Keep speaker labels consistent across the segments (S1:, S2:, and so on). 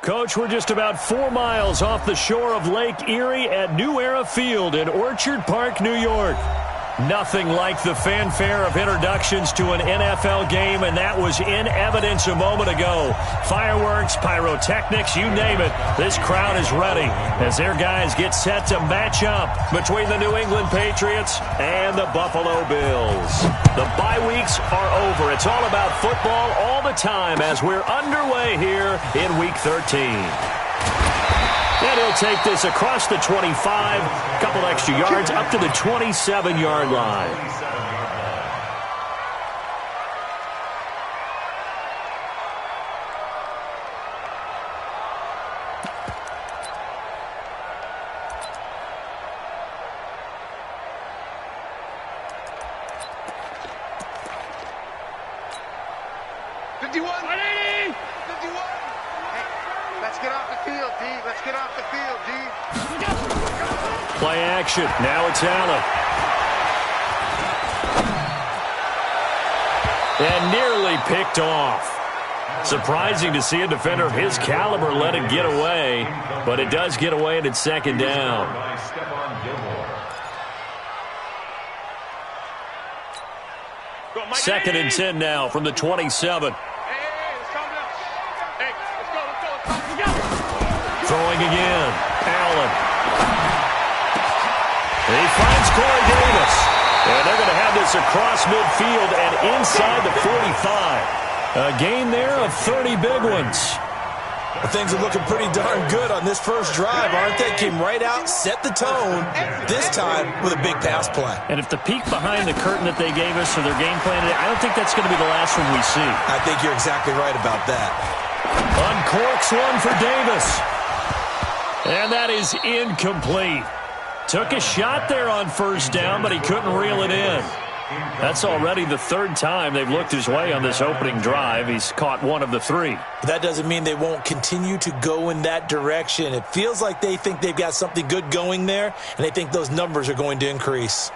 S1: Coach, we're just about 4 miles off the shore of Lake Erie at New Era Field in Orchard Park, New York. Nothing like the fanfare of introductions to an NFL game, and that was in evidence a moment ago. Fireworks, pyrotechnics, you name it. This crowd is ready as their guys get set to match up between the New England Patriots and the Buffalo Bills. The bye weeks are over. It's all about football all the time as we're underway here in Week 13. And he'll take this across the 25, a couple extra yards, up to the 27-yard line. Play action. Now it's Allen. And nearly picked off. Surprising to see a defender of his caliber let it get away, but it does get away and it's second down. Second and 10 now from the 27. Throwing again. Allen. He finds Corey Davis. And they're going to have this across midfield and inside the 45. A gain there of 30 big ones.
S2: Well, things are looking pretty darn good on this first drive, aren't they? Came right out, set the tone, this time with a big pass play.
S1: And if the peek behind the curtain that they gave us for their game plan today, I don't think that's going to be the last one we see.
S2: I think you're exactly right about that.
S1: Uncorks one for Davis. And that is incomplete. Took a shot there on first down, but he couldn't reel it in. That's already the third time they've looked his way on this opening drive. He's caught one of the three.
S2: That doesn't mean they won't continue to go in that direction. It feels like they think they've got something good going there, and they think those numbers are going to increase.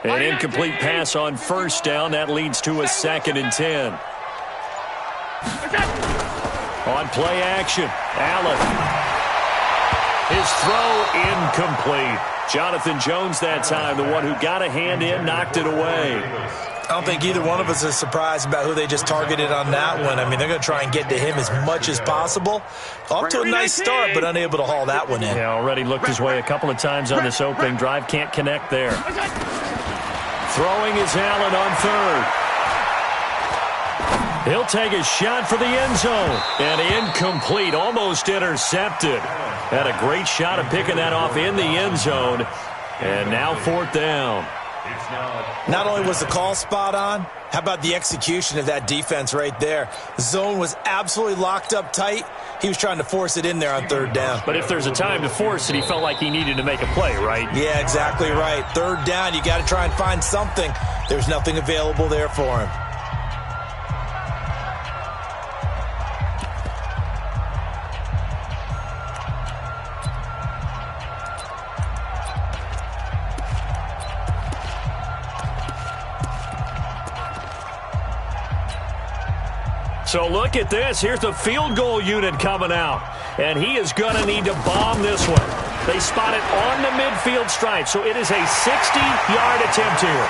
S1: An incomplete pass on first down. That leads to a second and 10. On play action, Allen. His throw incomplete. Jonathan Jones that time, the one who got a hand in, knocked it away.
S2: I don't think either one of us is surprised about who they just targeted on that one. I mean, they're going to try and get to him as much as possible. Off to a nice start, but unable to haul that one in.
S1: Yeah, already looked his way a couple of times on this opening drive. Can't connect there. Throwing is Allen on third. He'll take a shot for the end zone. And incomplete, almost intercepted. Had a great shot of picking that off in the end zone. And now fourth down.
S2: Not only was the call spot on, how about the execution of that defense right there? The zone was absolutely locked up tight. He was trying to force it in there on third down.
S1: But if there's a time to force it, he felt like he needed to make a play, right?
S2: Yeah, exactly right. Third down, you got to try and find something. There's nothing available there for him.
S1: So look at this. Here's the field goal unit coming out. And he is going to need to bomb this one. They spot it on the midfield stripe. So it is a 60-yard attempt here.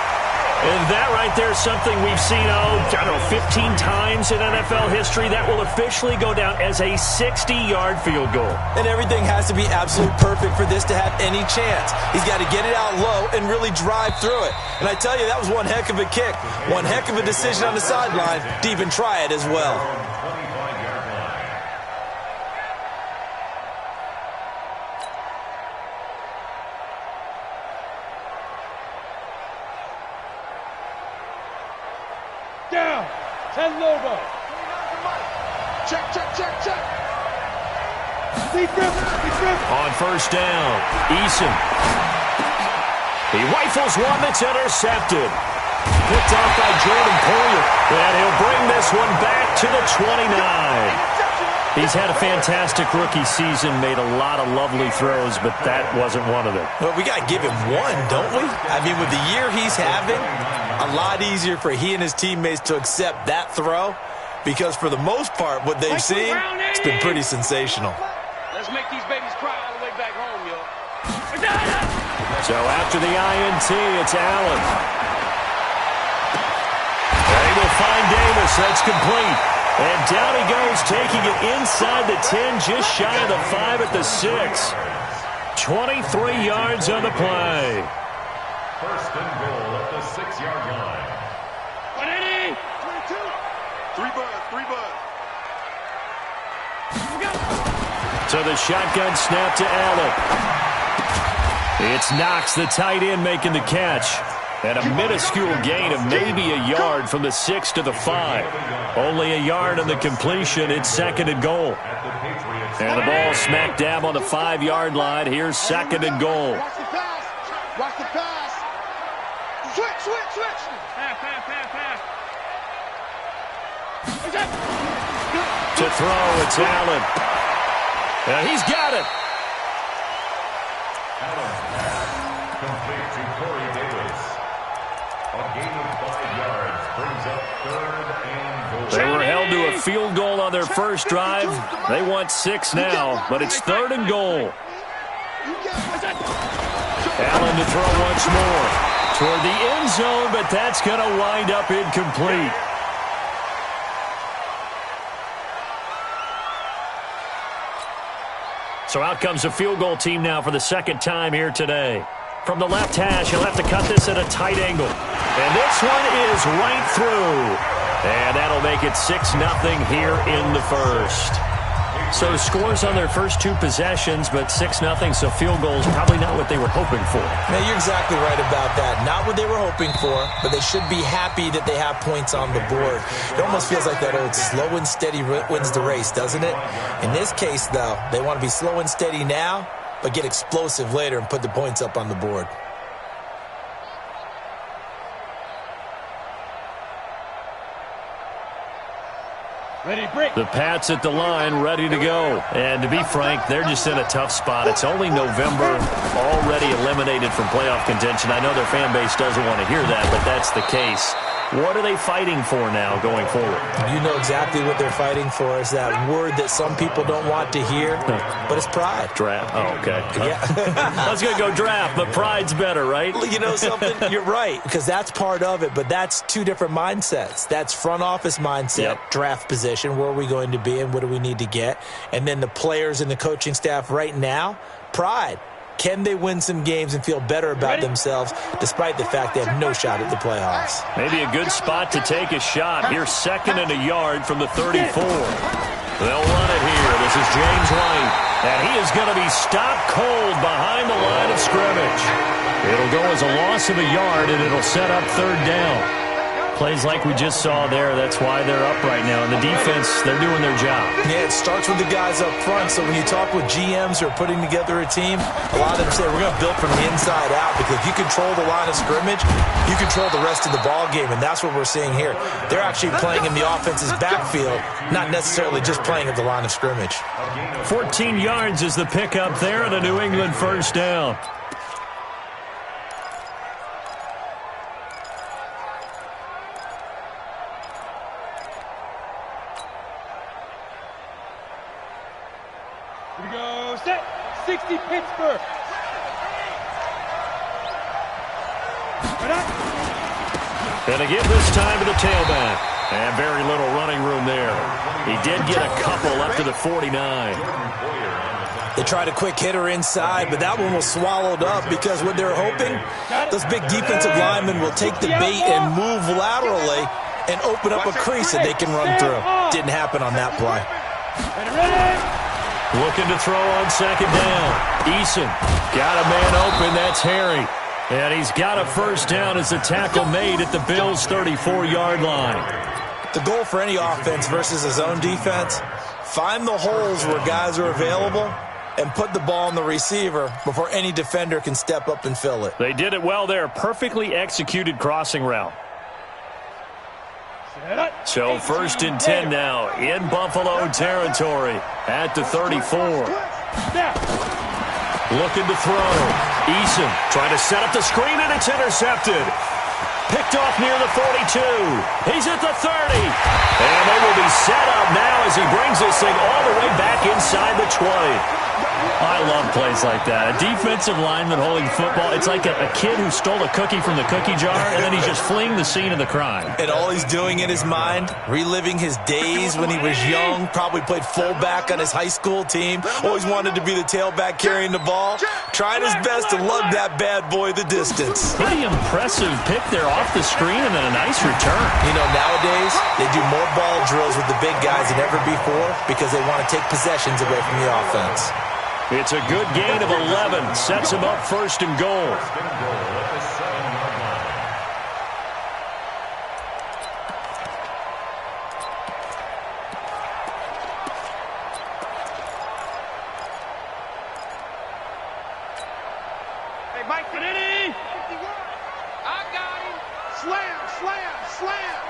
S1: And that right there is something we've seen, I don't know, 15 times in NFL history. That will officially go down as a 60-yard field goal.
S2: And everything has to be absolutely perfect for this to have any chance. He's got to get it out low and really drive through it. And I tell you, that was one heck of a kick. One heck of a decision on the sideline to even try it as well.
S3: Down. 10 Lobo. Check. Steve Griffin.
S1: On first down, Eason. He rifles one that's intercepted. Picked off by Jordan Poyer. And he'll bring this one back to the 29. He's had a fantastic rookie season, made a lot of lovely throws, but that wasn't one of them.
S2: Well, we got to give him one, don't we? I mean, with the year he's having, a lot easier for he and his teammates to accept that throw because for the most part, what they've seen, it's been pretty sensational.
S3: Let's make these babies cry all the way back home, yo.
S1: So after the INT, it's Allen. They will find Davis. That's complete. And down he goes, taking it inside the 10, just shy of the 5 at the 6. 23 yards on the play.
S4: First and goal at the 6-yard line.
S3: 180. 22. 3 bud.
S1: So the shotgun snap to Allen. It's Knox, the tight end, making the catch. And a minuscule gain of maybe a yard from the 6 to the 5. Only a yard on the completion. It's second and goal. And the ball smack dab on the 5-yard line. Here's second and goal.
S3: Watch the pass. Watch the pass. Switch. Pass.
S1: To throw, it's Allen. And he's got it.
S4: Complete to Corey Davis. A gain of 5 yards brings up third and goal.
S1: They were held to a field goal on their first drive. They want 6 now, but it's third and goal. Allen to throw once more. Toward the end zone, but that's going to wind up incomplete. So out comes the field goal team now for the second time here today. From the left hash, he'll have to cut this at a tight angle. And this one is right through. And that'll make it 6-0 here in the first. So scores on their first 2 possessions, but 6-0, so field goals probably not what they were hoping for.
S2: Man, you're exactly right about that. Not what they were hoping for, but they should be happy that they have points on the board. It almost feels like that old slow and steady wins the race, doesn't it? In this case, though, they want to be slow and steady now, but get explosive later and put the points up on the board.
S3: Ready, break.
S1: The Pats at the line, ready to go. And to be frank, they're just in a tough spot. It's only November, already eliminated from playoff contention. I know their fan base doesn't want to hear that, but that's the case. What are they fighting for now going forward?
S2: You know exactly what they're fighting for. Is that word that some people don't want to hear, but it's pride.
S1: Draft. Oh, okay.
S2: Yeah.
S1: I was going to go draft, but pride's better, right?
S2: You know something? You're right, because that's part of it, but that's 2 different mindsets. That's front office mindset, draft position, where are we going to be and what do we need to get? And then the players and the coaching staff right now, pride. Can they win some games and feel better about themselves despite the fact they have no shot at the playoffs?
S1: Maybe a good spot to take a shot. Here's second and a yard from the 34. They'll run it here. This is James White. And he is going to be stopped cold behind the line of scrimmage. It'll go as a loss of a yard, and it'll set up third down. Plays like we just saw there. That's why they're up right now. And the defense, they're doing their job.
S2: Yeah, it starts with the guys up front. So when you talk with GMs who are putting together a team, a lot of them say we're going to build from the inside out because if you control the line of scrimmage, you control the rest of the ball game. And that's what we're seeing here. They're actually playing in the offense's backfield, not necessarily just playing at the line of scrimmage.
S1: 14 yards is the pickup there and a New England first down.
S3: Here we go. Set. 60 Pittsburgh.
S1: Gonna give this time to the tailback. And very little running room there. He did get a couple up to the 49.
S2: They tried a quick hitter inside, but that one was swallowed up because what they're hoping, those big defensive linemen will take the bait and move laterally and open up a crease that they can run through. Didn't happen on that play.
S1: Looking to throw on second down. Eason got a man open. That's Harry. And he's got a first down as the tackle made at the Bills' 34-yard line.
S2: The goal for any offense versus a zone defense, find the holes where guys are available and put the ball on the receiver before any defender can step up and fill it.
S1: They did it well there. Perfectly executed crossing route. So 1st and 10 now in Buffalo territory at the 34. Looking to throw. Eason trying to set up the screen, and it's intercepted. Picked off near the 42. He's at the 30. And they will be set up now as he brings this thing all the way back inside the 20. I love plays like that. A defensive lineman holding football, it's like a kid who stole a cookie from the cookie jar, and then he's just fleeing the scene of the crime.
S2: And all he's doing in his mind, reliving his days when he was young, probably played fullback on his high school team, always wanted to be the tailback carrying the ball, trying his best to lug that bad boy the distance.
S1: Pretty impressive pick there off the screen, and then a nice return.
S2: You know, nowadays, they do more ball drills with the big guys than ever before because they want to take possessions away from the offense.
S1: It's a good gain of 11. Sets him up 1st and goal.
S3: Hey, Mike, ready? I got him. Slam, slam, slam.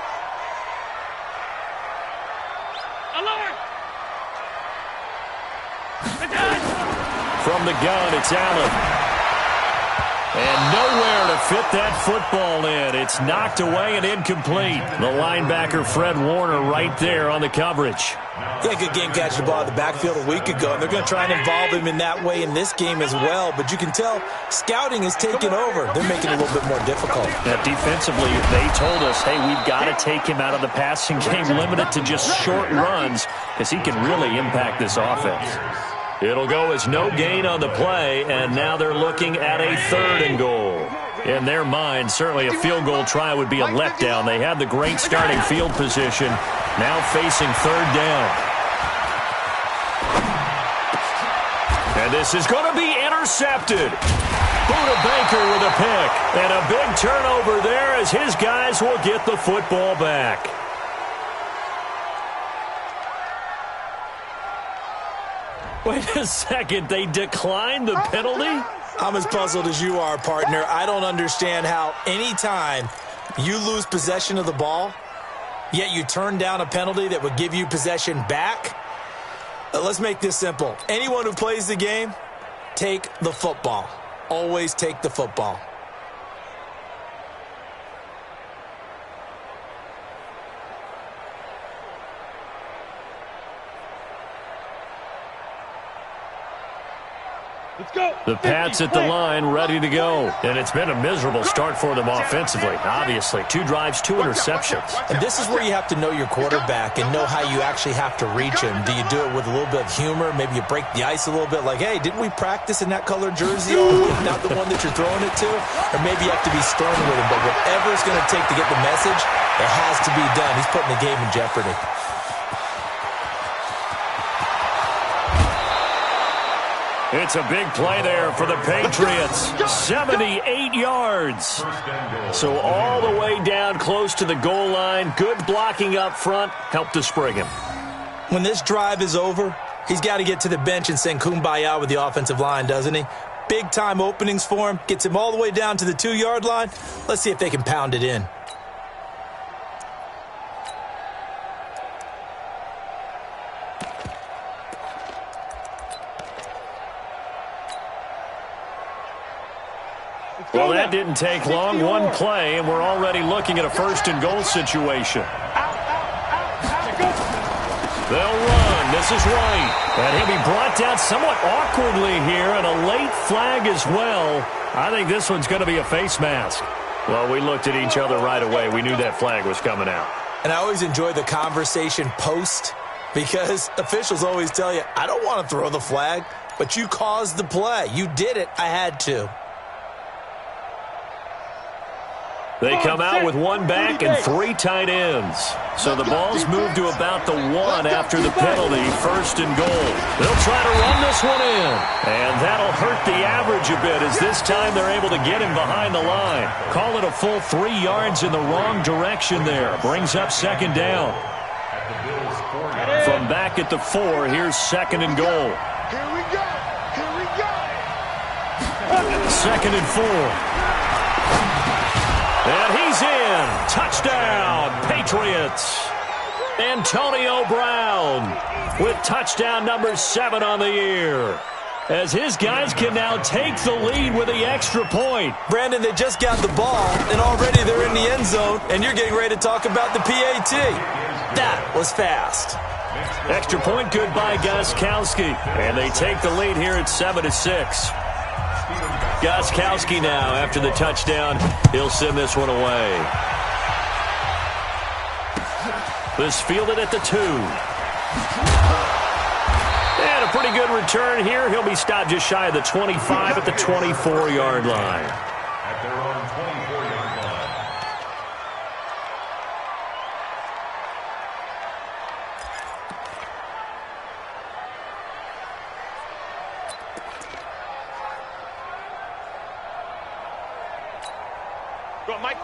S3: Alert!
S1: From the gun, it's Allen. And nowhere to fit that football in. It's knocked away and incomplete. The linebacker, Fred Warner, right there on the coverage.
S2: Yeah, good game catching the ball in the backfield a week ago, and they're going to try and involve him in that way in this game as well. But you can tell scouting is taking over. They're making it a little bit more difficult.
S1: Yeah, defensively, they told us, hey, we've got to take him out of the passing game, limit it to just short runs, because he can really impact this offense. It'll go as no gain on the play, and now they're looking at a 3rd and goal. In their mind, certainly a field goal try would be a letdown. They had the great starting field position, now facing 3rd down. And this is going to be intercepted. Buda Baker with a pick, and a big turnover there as his guys will get the football back. Wait a second, they declined the penalty?
S2: I'm as puzzled as you are, partner. I don't understand how anytime you lose possession of the ball, yet you turn down a penalty that would give you possession back. Let's make this simple. Anyone who plays the game, take the football. Always take the football.
S3: Let's go.
S1: The Pats at the line, ready to go. And it's been a miserable start for them offensively. Obviously, 2 drives, 2 interceptions.
S2: And this is where you have to know your quarterback and know how you actually have to reach him. Do you do it with a little bit of humor? Maybe you break the ice a little bit like, hey, didn't we practice in that colored jersey all week, not the one that you're throwing it to? Or maybe you have to be stern with him. But whatever it's going to take to get the message, it has to be done. He's putting the game in jeopardy.
S1: It's a big play there for the Patriots. 78 yards. So all the way down close to the goal line. Good blocking up front. Helped to spring him.
S2: When this drive is over, he's got to get to the bench and sing kumbaya with the offensive line, doesn't he? Big-time openings for him. Gets him all the way down to the 2-yard line. Let's see if they can pound it in.
S1: Well, that didn't take long. One play, and we're already looking at a 1st and goal situation. They'll run. This is Wright. And he'll be brought down somewhat awkwardly here, and a late flag as well. I think this one's going to be a face mask. Well, we looked at each other right away. We knew that flag was coming out.
S2: And I always enjoy the conversation post because officials always tell you, I don't want to throw the flag, but you caused the play. You did it. I had to.
S1: They come out with 1 back and 3 tight ends. So the ball's moved to about the 1 after the penalty, 1st and goal. They'll try to run this one in. And that'll hurt the average a bit as this time they're able to get him behind the line. Call it a full 3 yards in the wrong direction there. Brings up 2nd down. From back at the 4, here's 2nd and goal.
S3: Here we go. Here we go.
S1: 2nd and 4. And he's in. Touchdown, Patriots. Patriots. Antonio Brown with touchdown number 7 on the year, as his guys can now take the lead with the extra point.
S2: Brandon, they just got the ball, and already they're in the end zone, and you're getting ready to talk about the PAT. That was fast.
S1: Extra point good by Gostkowski, and they take the lead here at 7-6. Gostkowski now, after the touchdown, he'll send this one away. This fielded at the 2. And a pretty good return here. He'll be stopped just shy of the 25 at the 24-yard line.
S4: At their own 24-yard line.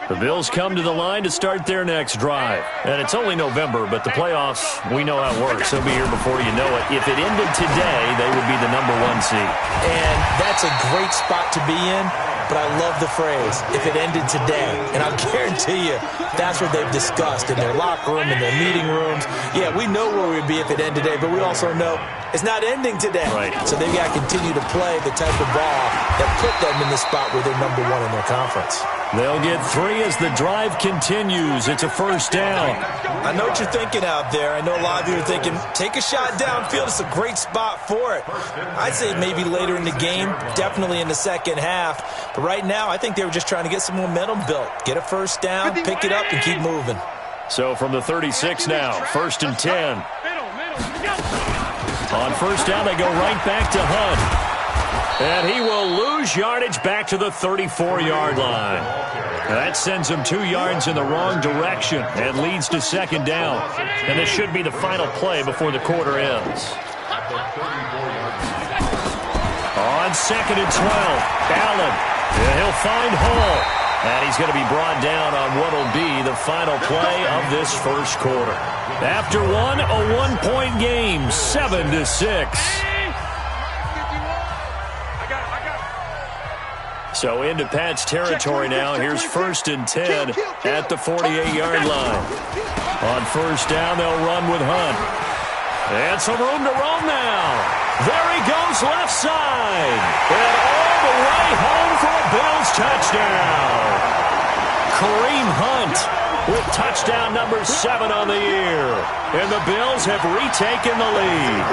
S1: The Bills come to the line to start their next drive. And it's only November, but the playoffs, we know how it works. They'll be here before you know it. If it ended today, they would be the number 1 seed.
S2: And that's a great spot to be in, but I love the phrase, if it ended today. And I'll guarantee you, that's what they've discussed in their locker room, in their meeting rooms. Yeah, we know where we'd be if it ended today, but we also know it's not ending today.
S1: Right.
S2: So they've got to continue to play the type of ball that put them in the spot where they're number 1 in their conference.
S1: They'll get 3 as the drive continues. It's a first down.
S2: I know what you're thinking out there. I know a lot of you are thinking, take a shot downfield. It's a great spot for it. I'd say maybe later in the game, definitely in the second half. But right now, I think they were just trying to get some momentum built. Get a first down, pick it up, and keep moving.
S1: So from the 36 now, 1st and 10. On first down, they go right back to Hunt. And he will lose yardage back to the 34-yard line. That sends him 2 yards in the wrong direction and leads to second down. And this should be the final play before the quarter ends. On 2nd and 12, Allen. And he'll find Hall. And he's going to be brought down on what will be the final play of this first quarter. After one, a 1-point game, 7-6. So into Pat's territory now. Here's 1st and 10 at the 48-yard line. On first down, they'll run with Hunt. And some room to roam now. There he goes left side. And all the way home for a Bills touchdown. Kareem Hunt with touchdown number 7 on the year. And the Bills have retaken the lead.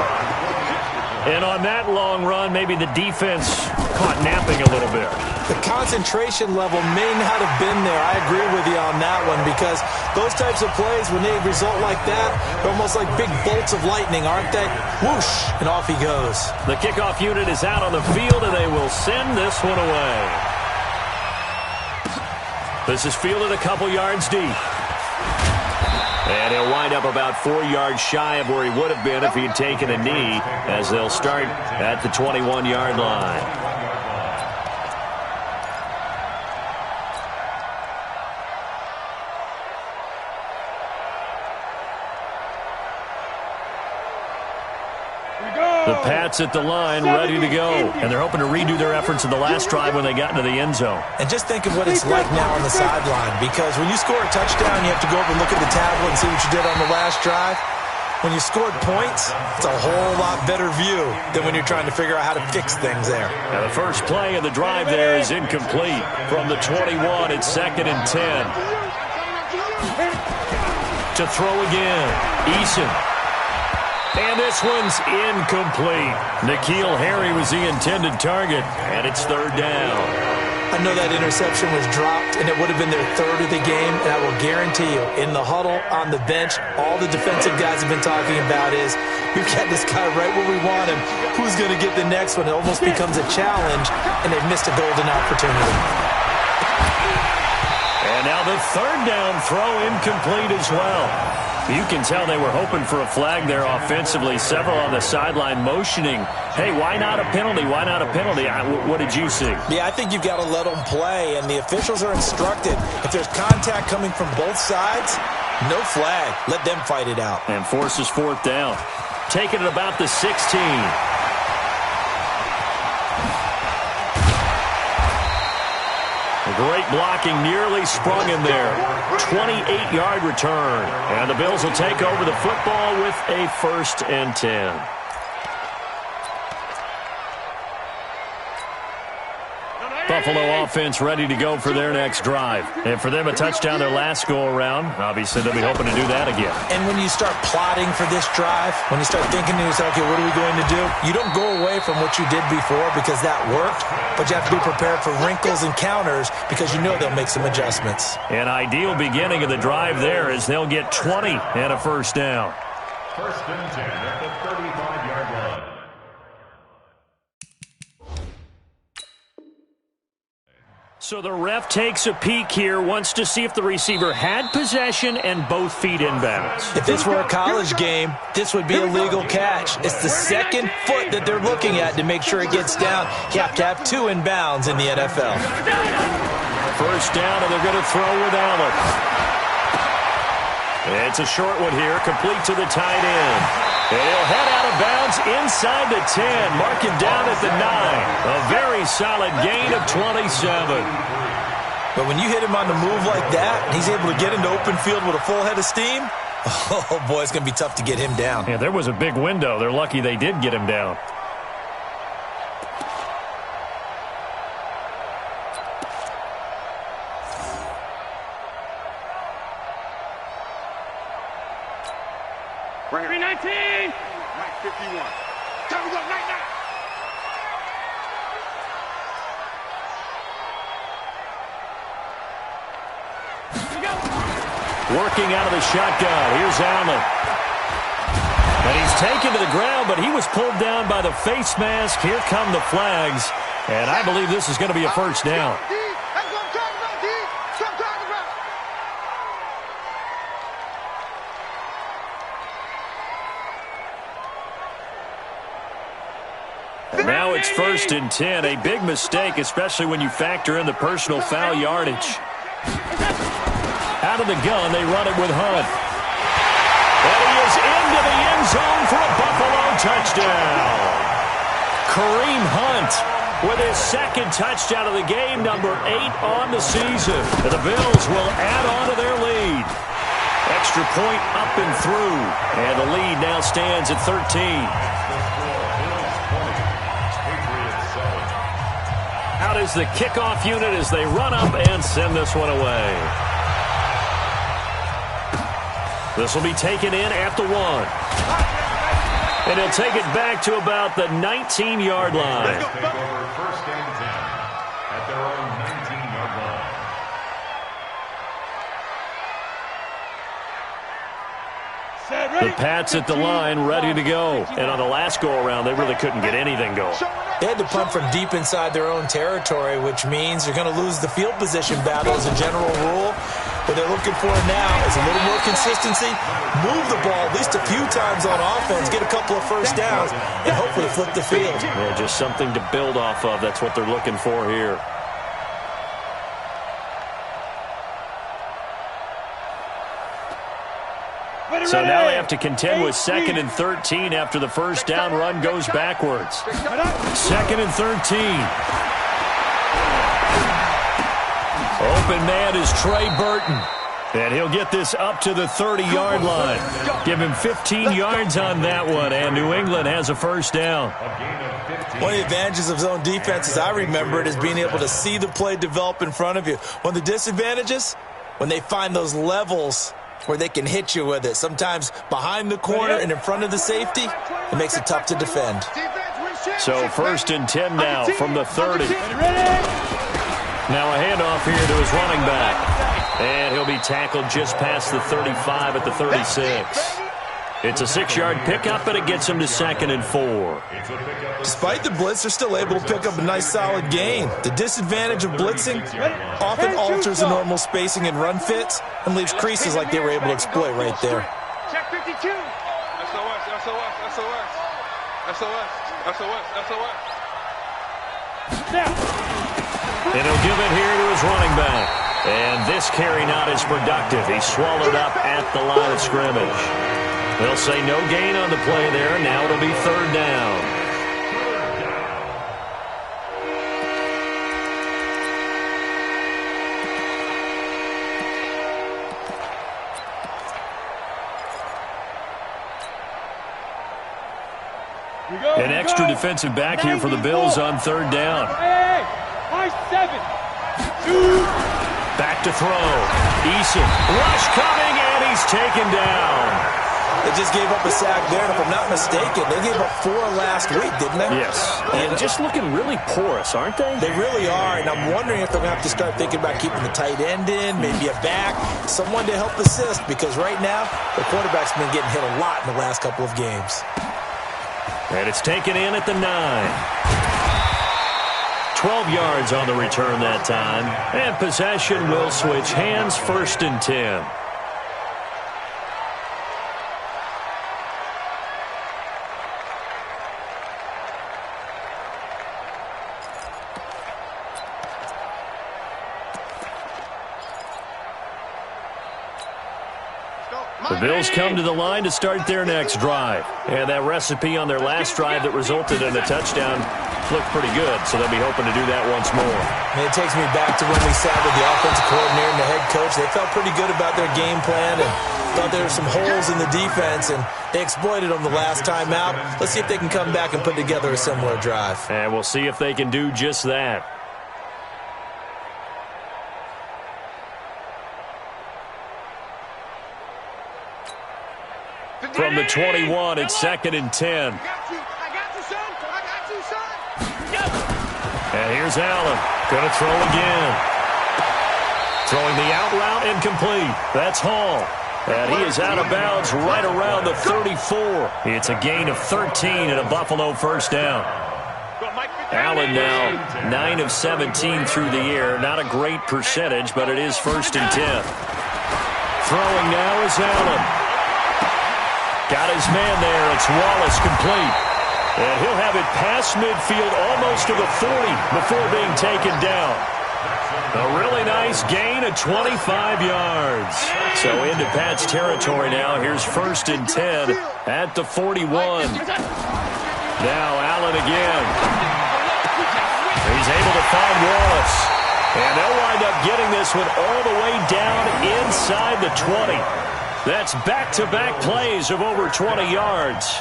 S1: And on that long run, maybe the defense caught napping a little bit.
S2: The concentration level may not have been there. I agree with you on that one, because those types of plays, when they result like that, they're almost like big bolts of lightning, aren't they? Whoosh, and off he goes.
S1: The kickoff unit is out on the field, and they will send this one away. This is fielded a couple yards deep. And he'll wind up about 4 yards shy of where he would have been if he had taken a knee, as they'll start at the 21-yard line. The Pats at the line, ready to go. And they're hoping to redo their efforts in the last drive when they got into the end zone.
S2: And just think of what it's like now on the sideline, because when you score a touchdown, you have to go over and look at the tablet and see what you did on the last drive. When you scored points, it's a whole lot better view than when you're trying to figure out how to fix things there.
S1: Now the first play of the drive there is incomplete. From the 21, it's 2nd and 10. To throw again, Eason. And this one's incomplete. N'Keal Harry was the intended target, and it's 3rd down.
S2: I know that interception was dropped, and it would have been their 3rd of the game, and I will guarantee you, in the huddle, on the bench, all the defensive guys have been talking about is, we've got this guy right where we want him. Who's going to get the next one? It almost becomes a challenge, and they've missed a golden opportunity.
S1: And now the 3rd down throw incomplete as well. You can tell they were hoping for a flag there offensively. Several on the sideline motioning, hey, why not a penalty? Why not a penalty? What did you see?
S2: Yeah, I think you've got to let them play, and the officials are instructed. If there's contact coming from both sides, no flag. Let them fight it out.
S1: And forces 4th down. Taking it about the 16. Great blocking, nearly sprung him there. 28-yard return. And the Bills will take over the football with a 1st and 10. Buffalo offense ready to go for their next drive. And for them, a touchdown their last go-around. Obviously, they'll be hoping to do that again.
S2: And when you start plotting for this drive, when you start thinking to yourself, okay, what are we going to do? You don't go away from what you did before because that worked, but you have to be prepared for wrinkles and counters because you know they'll make some adjustments.
S1: An ideal beginning of the drive there is they'll get 20 and a 1st down.
S4: 1st and 10 at the 35-yard line.
S1: So the ref takes a peek here, wants to see if the receiver had possession and both feet inbounds.
S2: If this were a college game, this would be a legal catch. It's the 2nd foot that they're looking at to make sure it gets down. You have to have 2 inbounds in the NFL.
S1: 1st down, and they're going to throw with Allen. It's a short one here, complete to the tight end. And he'll head out of bounds inside the 10, mark him down at the 9. A very solid gain of 27.
S2: But when you hit him on the move like that, and he's able to get into open field with a full head of steam, oh, boy, it's going to be tough to get him down.
S1: Yeah, there was a big window. They're lucky they did get him down.
S3: Right here. 319. Mike 51. Time to go, night, night.
S1: Working out of the shotgun. Here's Allen. And he's taken to the ground, but he was pulled down by the face mask. Here come the flags. And I believe this is going to be a 1st down.
S3: That's what I'm talking about, D. That's what I'm talking about.
S1: Now it's 1st and 10. A big mistake, especially when you factor in the personal foul yardage. Out of the gun, they run it with Hunt. And he is into the end zone for a Buffalo touchdown. Kareem Hunt with his 2nd touchdown of the game, number 8 on the season. And the Bills will add on to their lead. Extra point up and through. And the lead now stands at 13. Out is the kickoff unit as they run up and send this one away. This will be taken in at the 1. And he'll take it back to about the 19-yard line.
S4: Take over 1st and 10 at their own 19-yard line.
S1: The Pats at the line, ready to go. And on the last go-around, they really couldn't get anything going.
S2: They had to punt from deep inside their own territory, which means they're going to lose the field position battle as a general rule. What they're looking for now is a little more consistency, move the ball at least a few times on offense, get a couple of 1st downs, and hopefully flip the field.
S1: Yeah, just something to build off of. That's what they're looking for here. So now they have to contend with 2nd and 13 after the 1st down run goes backwards. 2nd and 13. Open man is Trey Burton. And he'll get this up to the 30-yard line. Give him 15 yards on that one, and New England has a 1st down.
S2: One of the advantages of zone defense, as I remember it, is being able to see the play develop in front of you. One of the disadvantages, when they find those levels where they can hit you with it. Sometimes behind the corner and in front of the safety, it makes it tough to defend.
S1: So 1st and 10 now from the 30. Now a handoff here to his running back. And he'll be tackled just past the 35 at the 36. It's a 6-yard pickup, and it gets him to 2nd and 4.
S2: Despite the blitz, they're still able to pick up a nice solid gain. The disadvantage of blitzing often alters the normal spacing and run fits and leaves creases like they were able to exploit right there.
S3: Check 52. SOS, SOS, SOS. SOS, SOS, SOS.
S1: And he'll give it here to his running back. And this carry not as productive. He's swallowed up at the line of scrimmage. They'll say no gain on the play there. Now it'll be 3rd down. An extra defensive back here for the Bills on third down.
S3: Hey, my 7. 2.
S1: Back to throw. Eason. Rush coming, and he's taken down.
S2: They just gave up a sack there, and if I'm not mistaken, they gave up 4 last week, didn't they?
S1: Yes. And just looking really porous, aren't they?
S2: They really are, and I'm wondering if they're going to have to start thinking about keeping the tight end in, maybe a back, someone to help assist, because right now, the quarterback's been getting hit a lot in the last couple of games.
S1: And it's taken in at the 9. 12 yards on the return that time. And possession will switch hands, 1st and 10. The Bills come to the line to start their next drive. And that recipe on their last drive that resulted in a touchdown looked pretty good, so they'll be hoping to do that once more.
S2: And it takes me back to when we sat with the offensive coordinator and the head coach. They felt pretty good about their game plan and thought there were some holes in the defense, and they exploited them the last time out. Let's see if they can come back and put together a similar drive.
S1: And we'll see if they can do just that. From the 21, it's 2nd and 10.
S3: I got you, son. I got you, son.
S1: And here's Allen. Going to throw again. Throwing the out route incomplete. That's Hall. And he is out of bounds right around the 34. It's a gain of 13 and a Buffalo first down. Allen now 9 of 17 through the air. Not a great percentage, but it is 1st and 10. Throwing now is Allen. Got his man there. It's Wallace complete. And he'll have it past midfield almost to the 40 before being taken down. A really nice gain of 25 yards. So into Pat's territory now. Here's 1st and 10 at the 41. Now Allen again. He's able to find Wallace. And they'll wind up getting this one all the way down inside the 20. That's back-to-back plays of over 20 yards.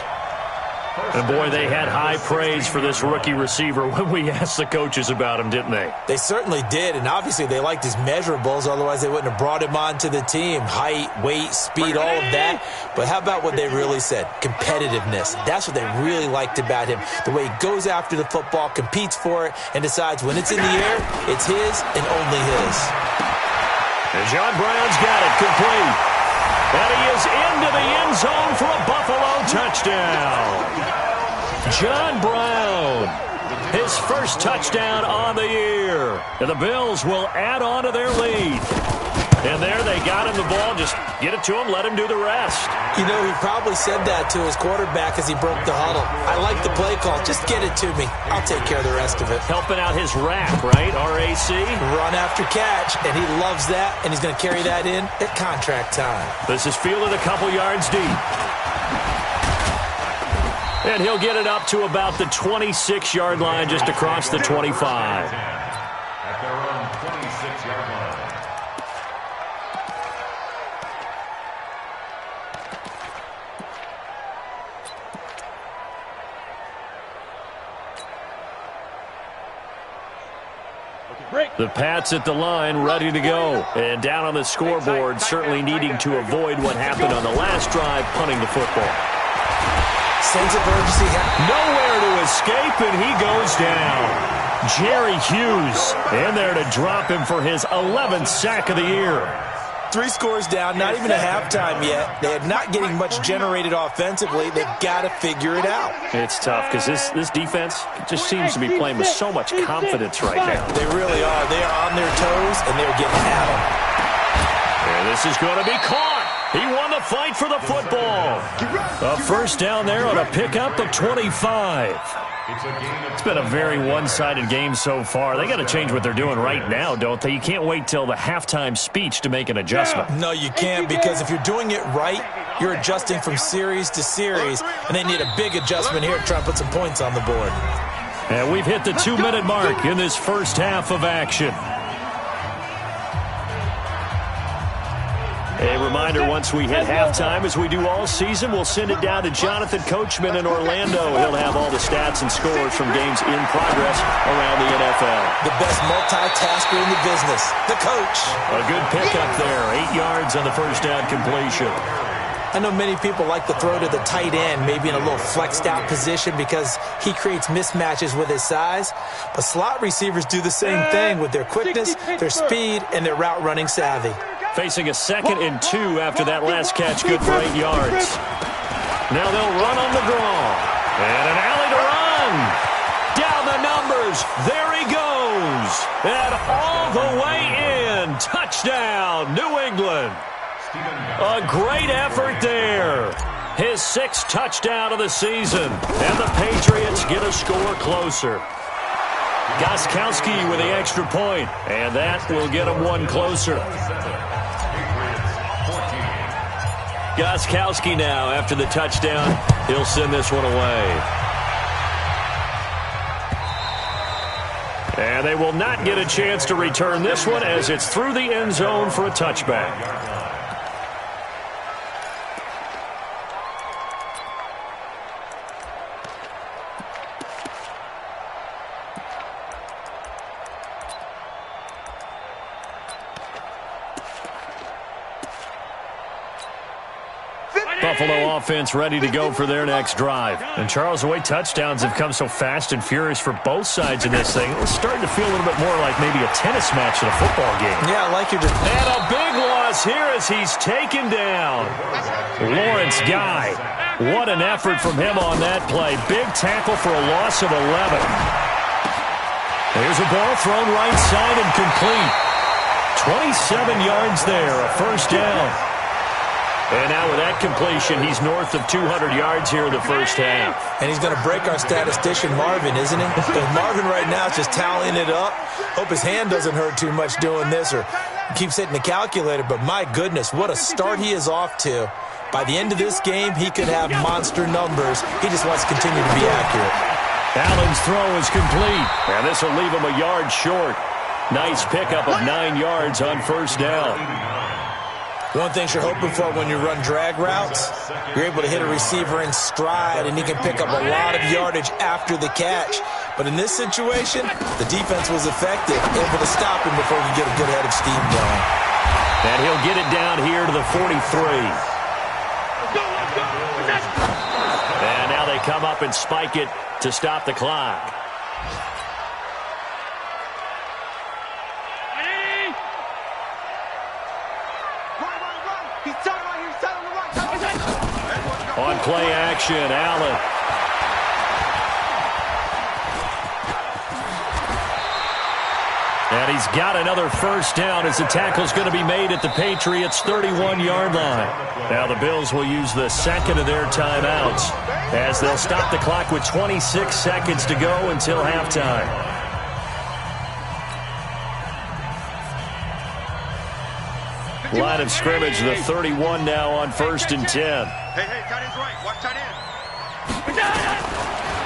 S1: And, boy, they had high praise for this rookie receiver when we asked the coaches about him, didn't they?
S2: They certainly did, and obviously they liked his measurables. Otherwise, they wouldn't have brought him onto the team. Height, weight, speed, all of that. But how about what they really said? Competitiveness. That's what they really liked about him. The way he goes after the football, competes for it, and decides when it's in the air, it's his and only his.
S1: And John Brown's got it complete. And he is into the end zone for a Buffalo touchdown. John Brown, his first touchdown on the year. And the Bills will add on to their lead. And there they got him the ball. Just get it to him, let him do the rest.
S2: You know, he probably said that to his quarterback as he broke the huddle. I like the play call. Just get it to me. I'll take care of the rest of it.
S1: Helping out his RAC, right? R-A-C?
S2: Run after catch, and he loves that, and he's going to carry that in at contract time.
S1: This is fielded a couple yards deep. And he'll get it up to about the 26-yard line, just across the 25.
S4: At their own 26-yard line.
S1: The Pats at the line, ready to go. And down on the scoreboard, certainly needing to avoid what happened on the last drive, punting the football.
S2: Sense of urgency.
S1: Nowhere to escape, and he goes down. Jerry Hughes in there to drop him for his 11th sack of the year.
S2: 3 scores down, not even a halftime yet. They are not getting much generated offensively. They've got to figure it out.
S1: It's tough because this defense just seems to be playing with so much confidence right now.
S2: They really are. They are on their toes, and they're getting at them.
S1: And this is going to be caught. He won the fight for the football. A first down there on a pickup of 25. It's been a very one-sided game so far. They got to change what they're doing right now, don't they? You can't wait till the halftime speech to make an adjustment.
S2: No, you can't, because if you're doing it right, you're adjusting from series to series, and they need a big adjustment here to try and put some points on the board.
S1: And we've hit the 2-minute mark in this first half of action. A reminder, once we hit halftime, as we do all season, we'll send it down to Jonathan Coachman in Orlando. He'll have all the stats and scores from games in progress around the NFL.
S2: The best multitasker in the business, the coach.
S1: A good pickup there, 8 yards on the first down completion.
S2: I know many people like to throw to the tight end, maybe in a little flexed out position because he creates mismatches with his size. But slot receivers do the same thing with their quickness, their speed, and their route running savvy.
S1: Facing a 2nd and 2 after that last catch, good for 8 yards. Now they'll run on the draw. And an alley to run. Down the numbers. There he goes. And all the way in. Touchdown, New England. A great effort there. His 6th touchdown of the season. And the Patriots get a score closer. Gostkowski with the extra point. And that will get him one closer. Gostkowski now, after the touchdown, he'll send this one away. And they will not get a chance to return this one as it's through the end zone for a touchback. Buffalo offense ready to go for their next drive. And Charles, the way touchdowns have come so fast and furious for both sides in this thing, it's starting to feel a little bit more like maybe a tennis match in a football game.
S2: Yeah, I like your...
S1: And a big loss here as he's taken down. Lawrence Guy. What an effort from him on that play. Big tackle for a loss of 11. There's a ball thrown right side and complete. 27 yards there, a first down. And now with that completion, he's north of 200 yards here in the first half.
S2: And he's going to break our statistician Marvin, isn't he? Marvin right now is just tallying it up. Hope his hand doesn't hurt too much doing this or keeps hitting the calculator. But my goodness, what a start he is off to. By the end of this game, he could have monster numbers. He just wants to continue to be accurate.
S1: Allen's throw is complete. And this will leave him a yard short. Nice pickup of 9 yards on first down.
S2: One thing you're hoping for when you run drag routes, you're able to hit a receiver in stride, and he can pick up a lot of yardage after the catch. But in this situation, the defense was effective, able to stop him before he could get a good head of steam going.
S1: And he'll get it down here to the 43. And now they come up and spike it to stop the clock. On play action, Allen. And he's got another first down as the tackle's going to be made at the Patriots' 31-yard line. Now the Bills will use the second of their timeouts as they'll stop the clock with 26 seconds to go until halftime. Line of scrimmage, the 31 now on 1st and 10.
S3: Hey, tight end's right. Watch tight end.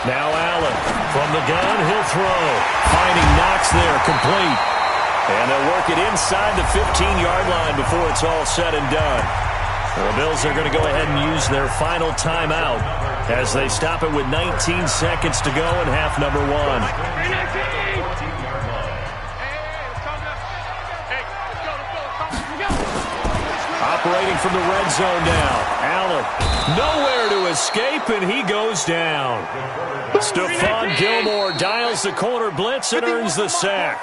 S1: Now Allen from the gun, he'll throw. Finding Knox there, complete. And they'll work it inside the 15-yard line before it's all said and done. The Bills are going to go ahead and use their final timeout as they stop it with 19 seconds to go in half number 1. Operating from the red zone now. Allen, nowhere to escape, and he goes down. Stephon Gilmore dials the corner blitz and earns the sack.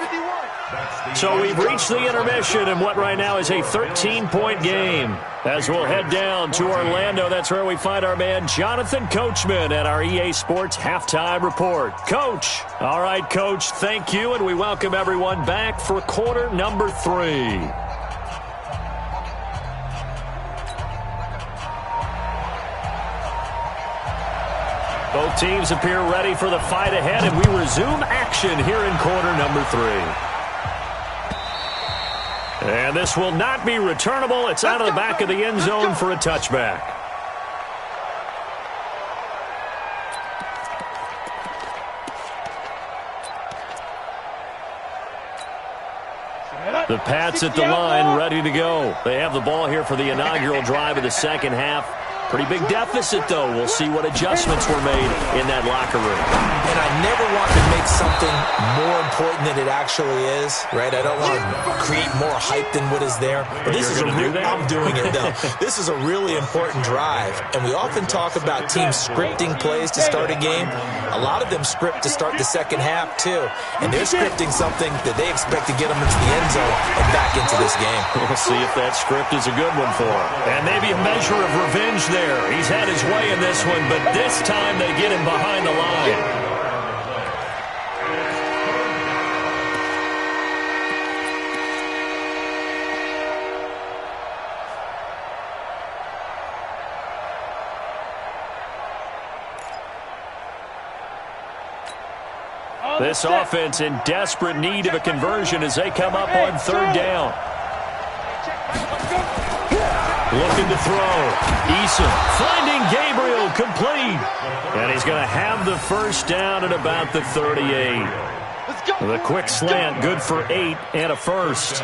S1: So we've reached the intermission in what right now is a 13-point game. As we'll head down to Orlando, that's where we find our man Jonathan Coachman at our EA Sports Halftime Report. Coach. All right, Coach, thank you, and we welcome everyone back for quarter number 3. Both teams appear ready for the fight ahead, and we resume action here in quarter number 3. And this will not be returnable. It's out of the back of the end zone for a touchback. The Pats at the line, ready to go. They have the ball here for the inaugural drive of the second half. Pretty big deficit, though. We'll see what adjustments were made in that locker room.
S2: And I never want to make something more important than it actually is, right? I don't want to create more hype than what is there. But this is I'm doing it, though. This is a really important drive. And we often talk about teams scripting plays to start a game. A lot of them script to start the second half, too. And they're scripting something that they expect to get them into the end zone and back into this game.
S1: We'll see if that script is a good one for them. And maybe a measure of revenge there. He's had his way in this one, but this time they get him behind the line. This offense in desperate need of a conversion as they come up on third down. Looking to throw. Eason finding Gabriel complete. And he's going to have the first down at about the 38. The quick slant, good for 8 and a first.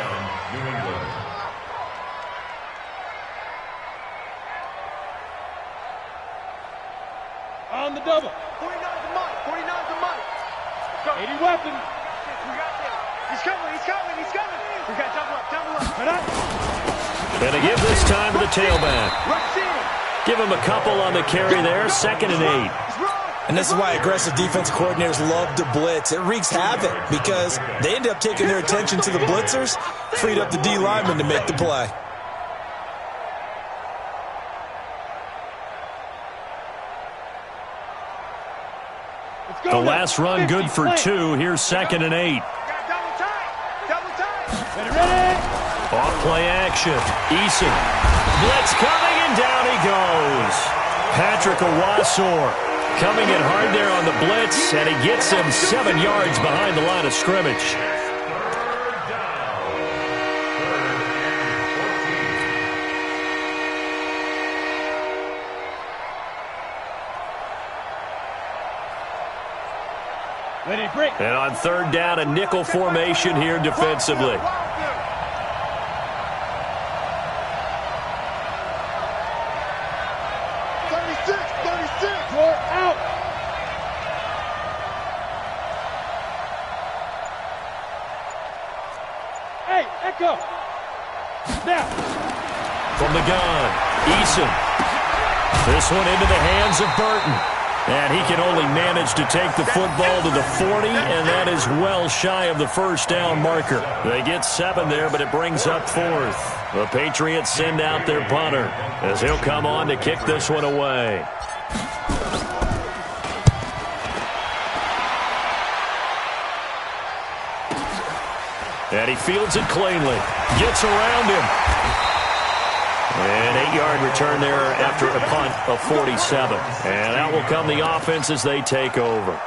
S3: On the double. 49's a Mike. 49's a Mike. 80 weapon. We got this. He's coming. He's coming. He's coming. We got double up. Double up. Right up.
S1: And to give this time to the tailback. Give him a couple on the carry there. 2nd and 8.
S2: And this is why aggressive defense coordinators love to blitz. It wreaks havoc because they end up taking their attention to the blitzers, freed up the D lineman to make the play.
S1: The last run good for 2. Here's 2nd and 8. Off play action. Eason. Blitz coming, and down he goes. Patrick Owasor coming in hard there on the blitz, and he gets him 7 yards behind the line of scrimmage. And on third down, a nickel formation here defensively. From the gun, Eason. This one into the hands of Burton. And he can only manage to take the football to the 40, and that is well shy of the first down marker. They get 7 there, but it brings up 4th. The Patriots send out their punter as he'll come on to kick this one away. And he fields it cleanly. Gets around him. An 8-yard return there after a punt of 47. And out will come the offense as they take over.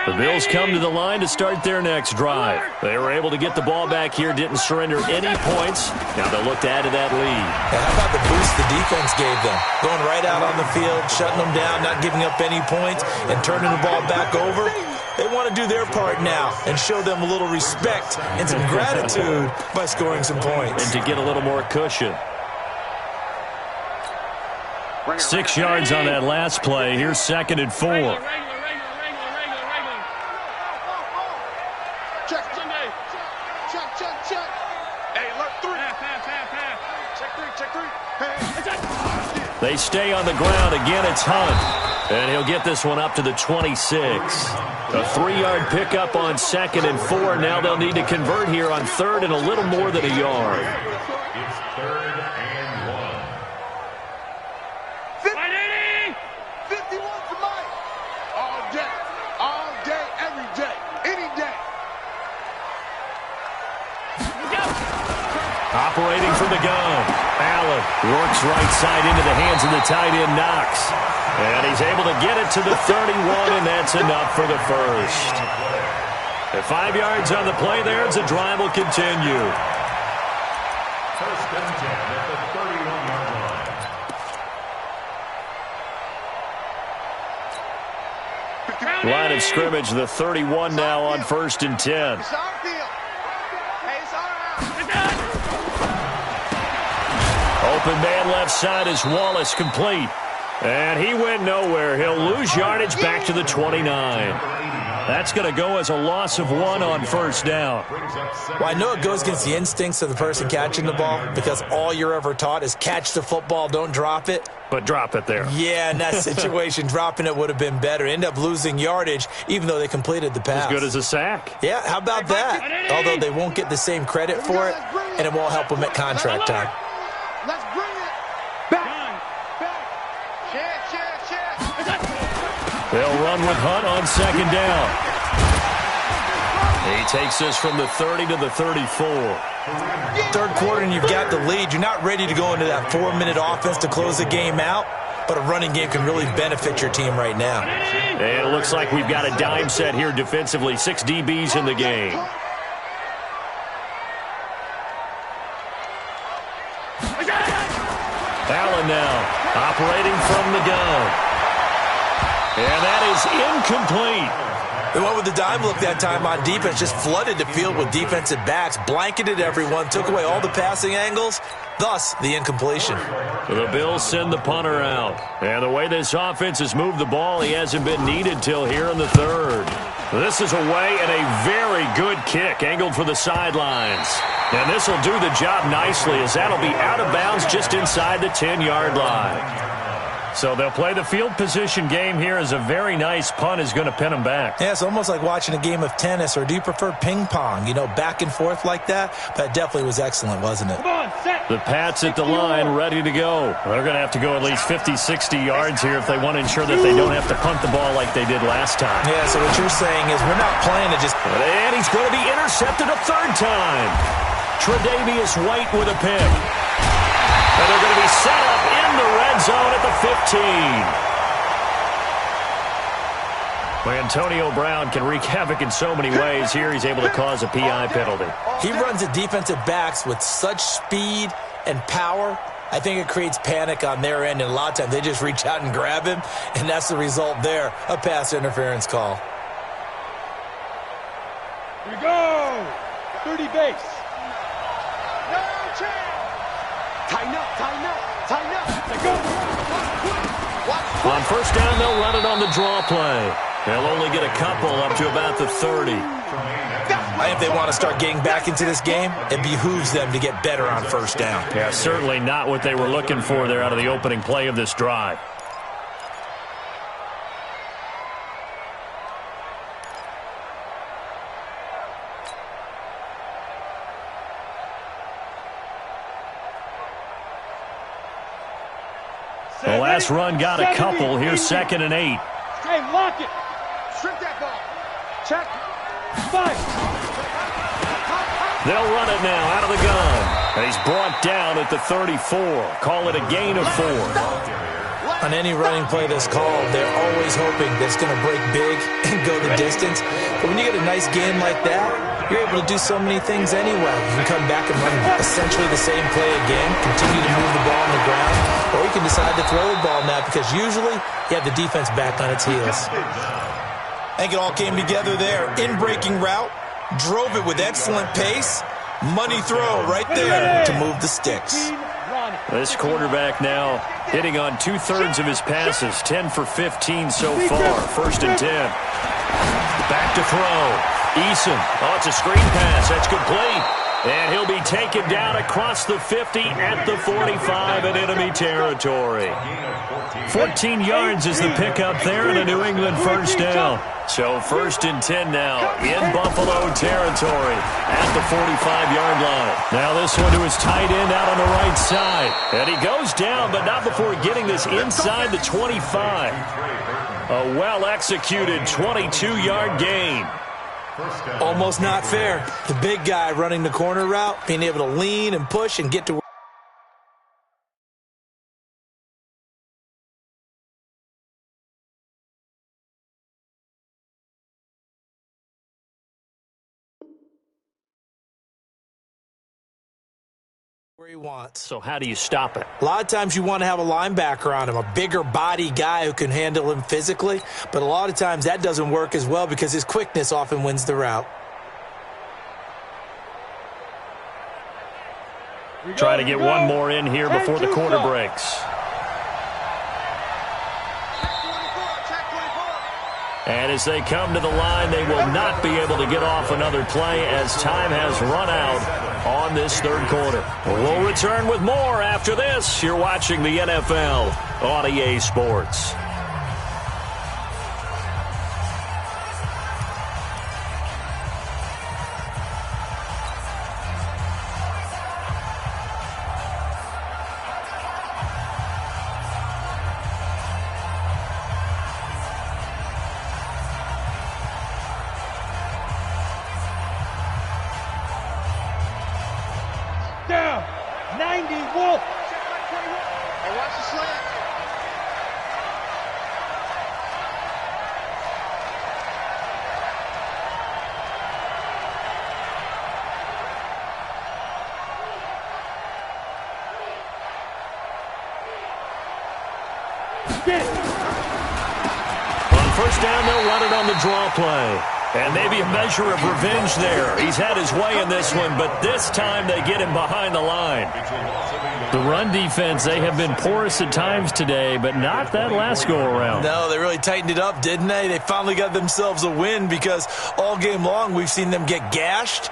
S1: The Bills come to the line to start their next drive. They were able to get the ball back here, didn't surrender any points. Now they'll look to add to that lead.
S2: And how about the boost the defense gave them? Going right out on the field, shutting them down, not giving up any points, and turning the ball back over. They want to do their part now and show them a little respect and some gratitude by scoring some points.
S1: And to get a little more cushion. 6 yards on that last play. Here's 2nd and 4. They stay on the ground. Again, it's Hunt. And he'll get this one up to the 26. A 3-yard pickup on 2nd and 4. Now they'll need to convert here on 3rd and a little more than a yard.
S4: It's 3rd and 1.
S3: 51 to Mike. All day, every day, any day.
S1: Operating from the gun. Allen works right side into the hands of the tight end, Knox. And he's able to get it to the 31, and that's enough for the first. At 5 yards on the play there as the drive will continue.
S4: First and 10 at the 31-yard line.
S1: Line of scrimmage, the 31 now on 1st and 10. Open man left side is Wallace, complete. And he went nowhere. He'll lose yardage back to the 29. That's going to go as a loss of 1 on 1st down.
S2: Well, I know it goes against the instincts of the person catching the ball because all you're ever taught is catch the football, don't drop it.
S1: But drop it there.
S2: Yeah, in that situation, dropping it would have been better. End up losing yardage, even though they completed the pass.
S1: As good as a sack.
S2: Yeah, how about that? Although they won't get the same credit for it, and it won't help them at contract time.
S3: Let's bring it back. Check.
S1: They'll run with Hunt on 2nd down. He takes this from the 30 to the 34.
S2: Third quarter and you've got the lead. You're not ready to go into that 4-minute offense to close the game out, but a running game can really benefit your team right now.
S1: And it looks like we've got a dime set here defensively. 6 DBs in the game. Allen now operating from the gun. And that is incomplete.
S2: They went with the dime look that time on defense, just flooded the field with defensive backs, blanketed everyone, took away all the passing angles, thus the incompletion.
S1: The Bills send the punter out. And the way this offense has moved the ball, he hasn't been needed till here in the 3rd. This is away and a very good kick, angled for the sidelines. And this will do the job nicely as that'll be out of bounds just inside the 10-yard line. So they'll play the field position game here as a very nice punt is going to pin them back.
S2: Yeah, it's almost like watching a game of tennis, or do you prefer ping pong? You know, back and forth like that? That definitely was excellent, wasn't it?
S3: Come on, set.
S1: The Pats at the line, ready to go. They're going to have to go at least 50, 60 yards here if they want to ensure that they don't have to punt the ball like they did last time.
S2: Yeah, so what you're saying is we're not playing to just...
S1: And he's going to be intercepted a 3rd time. Tre'Davious White with a pick. And they're going to be set up in the red zone at the 15. Well, Antonio Brown can wreak havoc in so many ways. Here he's able to cause a PI penalty.
S2: He runs at defensive backs with such speed and power. I think it creates panic on their end, and a lot of times they just reach out and grab him, and that's the result there, a pass interference call.
S3: Here we go. 30 base. No chance. Tighten up. Let go.
S1: On 1st down, they'll run it on the draw play. They'll only get a couple up to about the 30.
S2: If they want to start getting back into this game, it behooves them to get better on 1st down.
S1: Yeah, certainly not what they were looking for there out of the opening play of this drive. The last run got a couple. Here's 2nd and 8.
S3: Hey, lock it. Strip that ball. Check. 5.
S1: They'll run it now out of the gun. And he's brought down at the 34. Call it a gain of 4.
S2: On any running play that's called, they're always hoping that it's going to break big and go the distance. But when you get a nice game like that, you're able to do so many things anyway. You can come back and run essentially the same play again, continue to move the ball on the ground, or you can decide to throw the ball now because usually you have the defense back on its heels. I think it all came together there. In-breaking route, drove it with excellent pace, money throw right there to move the sticks.
S1: This quarterback now hitting on 2/3 of his passes, 10 for 15 so far. 1st and 10. Back to throw. Eason. Oh, it's a screen pass. That's complete. And he'll be taken down across the 50 at the 45 in enemy territory. 14 yards is the pickup there in a New England 1st down. So 1st and 10 now in Buffalo territory at the 45-yard line. Now this one to his tight end out on the right side. And he goes down, but not before getting this inside the 25. A well-executed 22-yard gain.
S2: Almost not fair. The big guy running the corner route, being able to lean and push and get to where he wants.
S1: So how do you stop it?
S2: A lot of times you want to have a linebacker on him, a bigger body guy who can handle him physically, but a lot of times that doesn't work as well because his quickness often wins the route.
S1: Try to get one more in here before the quarter breaks. And as they come to the line, they will not be able to get off another play as time has run out on this third quarter. We'll return with more after this. You're watching the NFL on EA Sports.
S3: Down. 90, Wolf. Hey, watch the slant.
S1: On first down, they'll run it on the draw play. And maybe a measure of revenge there. He's had his way in this one, but this time they get him behind the line. The run defense, they have been porous at times today, but not that last go-around.
S2: No, they really tightened it up, didn't they? They finally got themselves a win because all game long we've seen them get gashed.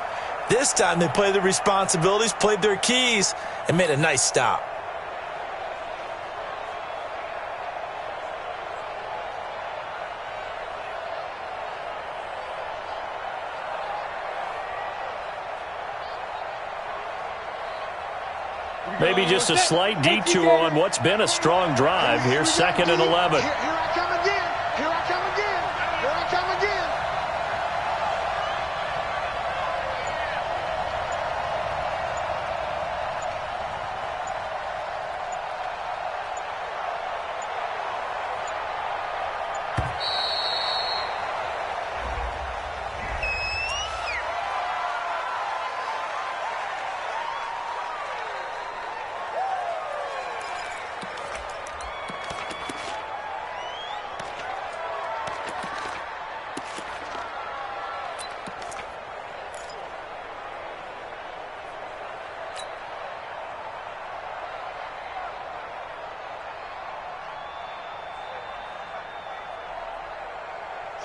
S2: This time they played their responsibilities, played their keys, and made a nice stop.
S1: Maybe just a slight detour on what's been a strong drive. Here's 2nd and 11.
S3: Here I come again. Here I come again. Here I come again.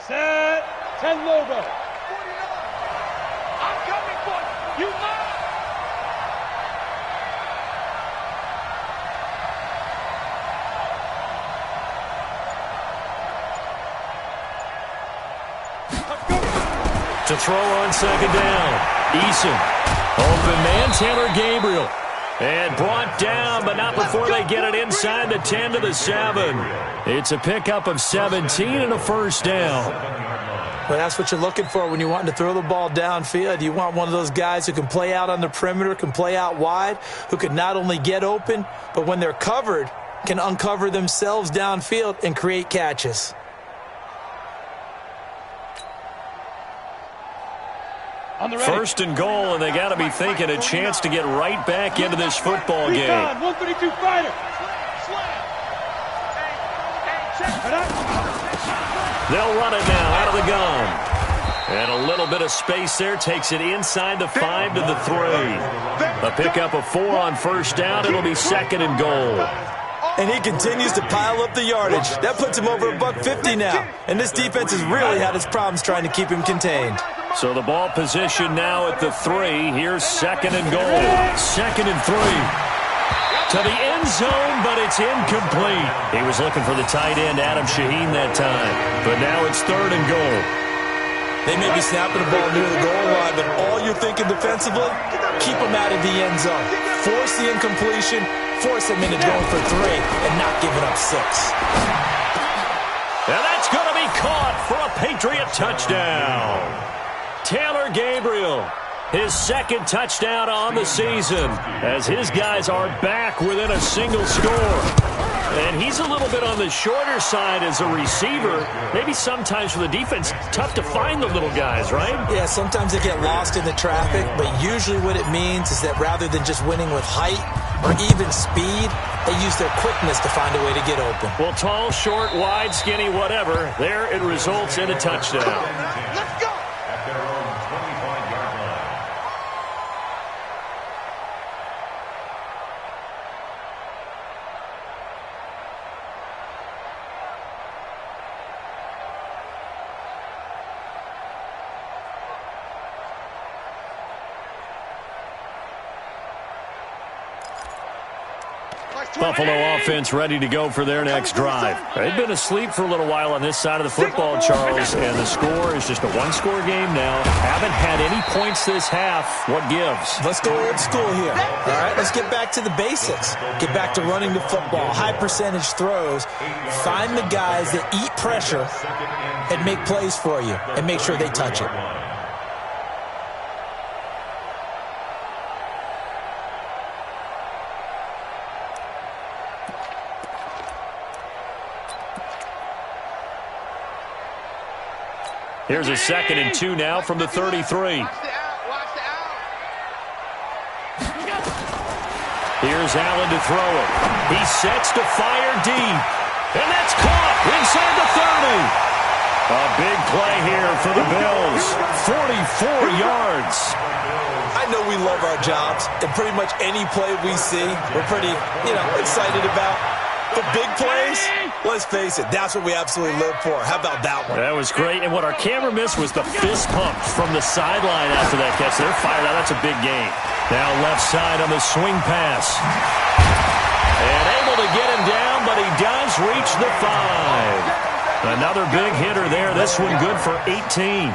S3: Set. 10 logo. 49. I'm coming for you. You must.
S1: To throw on 2nd down. Eason. Open man, Taylor Gabriel. And brought down, but not before they get it inside the 10 to the 7. It's a pickup of 17 and a first down.
S2: Well, that's what you're looking for when you want to throw the ball downfield. You want one of those guys who can play out on the perimeter, can play out wide, who can not only get open, but when they're covered, can uncover themselves downfield and create catches.
S1: First and goal, and they got to be thinking a chance to get right back into this football game.
S3: 132 fighter.
S1: They'll run it now out of the gun. And a little bit of space there takes it inside the 5 to the 3. A pickup of 4 on first down. It'll be 2nd and goal.
S2: And he continues to pile up the yardage. That puts him over $150 now. And this defense has really had its problems trying to keep him contained.
S1: So the ball position now at the 3. Here's 2nd and goal. 2nd and 3. To the end zone, but it's incomplete. He was looking for the tight end, Adam Shaheen, that time. But now it's 3rd and goal.
S2: They may be snapping the ball near the goal line, but all you're thinking defensively, keep them out of the end zone. Force the incompletion, force them into going for 3, and not giving up 6.
S1: And that's going to be caught for a Patriot touchdown. Taylor Gabriel, his 2nd touchdown on the season, as his guys are back within a single score. And he's a little bit on the shorter side as a receiver. Maybe sometimes for the defense, tough to find the little guys, right?
S2: Yeah, sometimes they get lost in the traffic, but usually what it means is that rather than just winning with height or even speed, they use their quickness to find a way to get open.
S1: Well, tall, short, wide, skinny, whatever, there it results in a touchdown.
S3: Let's go!
S4: At their own 25-yard line.
S1: Buffalo offense ready to go for their next drive. They've been asleep for a little while on this side of the football, Charles, and the score is just a one-score game now. Haven't had any points this half. What gives?
S2: Let's go old school here. All right, let's get back to the basics. Get back to running the football, high percentage throws. Find the guys that eat pressure and make plays for you and make sure they touch it.
S1: Here's a 2nd and 2 now from the 33.
S3: Watch the out.
S1: Here's Allen to throw it. He sets to fire deep. And that's caught inside the 30. A big play here for the Bills. 44 yards.
S2: I know we love our jobs, and pretty much any play we see, we're pretty, excited about. But big plays, let's face it, that's what we absolutely live for. How about that one?
S1: That was great. And what our camera missed was the fist pump from the sideline after that catch. They're fired out. That's a big game. Now left side on the swing pass. And able to get him down, but he does reach the 5. Another big hitter there. This one good for 18.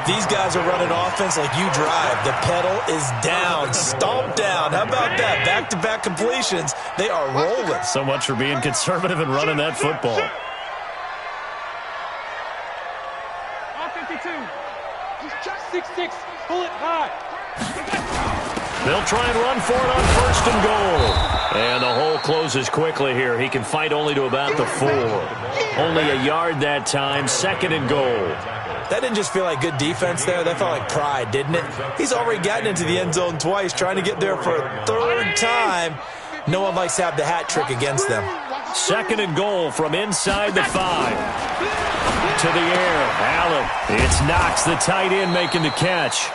S2: These guys are running offense like you drive. The pedal is down, stomped down. How about that? Back-to-back completions. They are rolling.
S1: So much for being conservative and running that football.
S3: On 52. 6-6. Pull it high.
S1: They'll try and run for it on 1st and goal. And the hole closes quickly here. He can fight only to about the 4. Only a yard that time. 2nd and goal.
S2: That didn't just feel like good defense there. That felt like pride, didn't it? He's already gotten into the end zone twice, trying to get there for a 3rd time. No one likes to have the hat trick against them.
S1: 2nd and goal from inside the 5. To the air. Allen. It's Knox, the tight end, making the catch.